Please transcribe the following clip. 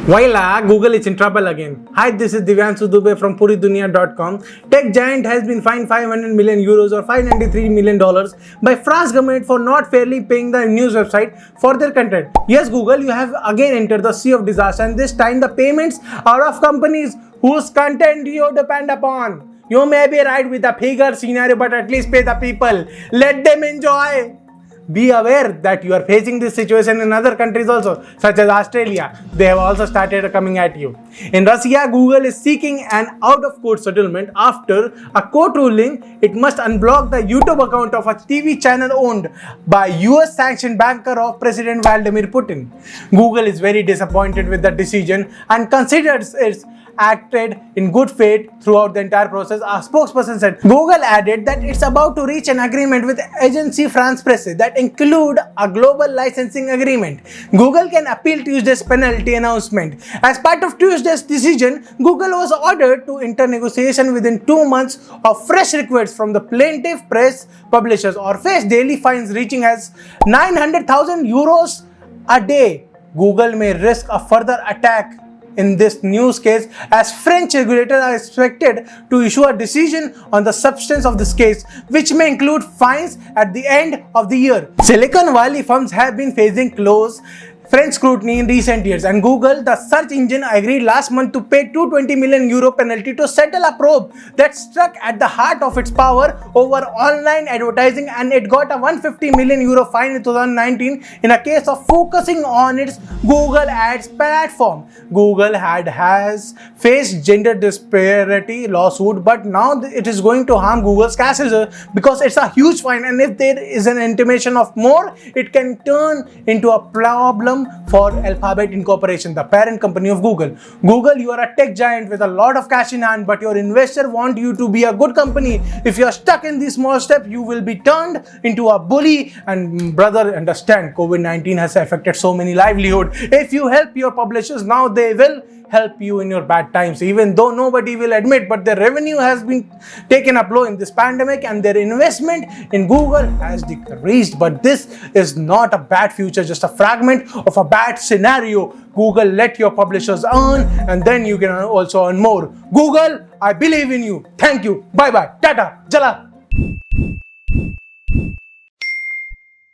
Voila, Google is in trouble again. Hi, this is Divyanshu Dubey from PuriDunia.com. Tech giant has been fined 500 million euros or $593 million by France government for not fairly paying the news website for their content. Yes, Google, you have again entered the sea of disaster, and this time the payments are of companies whose content you depend upon. You may be right with the figure scenario, but at least pay the people. Let them enjoy. Be aware that you are facing this situation in other countries also, such as Australia. They have also started coming at you. In Russia, Google is seeking an out-of-court settlement after a court ruling it must unblock the YouTube account of a TV channel owned by US-sanctioned banker of President Vladimir Putin. Google is very disappointed with the decision and considers it's acted in good faith throughout the entire process. A spokesperson said Google added that it's about to reach an agreement with Agence France-Presse that include a global licensing agreement. Google can appeal Tuesday's penalty announcement. As part of Tuesday's decision, Google was ordered to enter negotiation within 2 months of fresh requests from the plaintiff press publishers or face daily fines reaching as 900,000 euros a day. Google may risk a further attack in this news case, as French regulators are expected to issue a decision on the substance of this case, which may include fines at the end of the year. Silicon Valley firms have been facing close French scrutiny in recent years, and Google, the search engine, agreed last month to pay 220 million euro penalty to settle a probe that struck at the heart of its power over online advertising, and it got a 150 million euro fine in 2019 in a case of focusing on its Google Ads platform. Google has faced gender disparity lawsuit, but now it is going to harm Google's cash reserve because it's a huge fine, and if there is an intimation of more, it can turn into a problem for Alphabet Incorporation, the parent company of Google. Google, you are a tech giant with a lot of cash in hand, but your investor want you to be a good company. If you are stuck in these small steps, you will be turned into a bully. And brother, understand, COVID-19 has affected so many livelihood. If you help your publishers now, they will help you in your bad times, even though nobody will admit, but their revenue has been taken a blow in this pandemic and their investment in Google has decreased. But this is not a bad future, just a fragment of a bad scenario. Google, let your publishers earn, and then you can also earn more. Google, I believe in you. Thank you. Bye bye. Tata. Jala.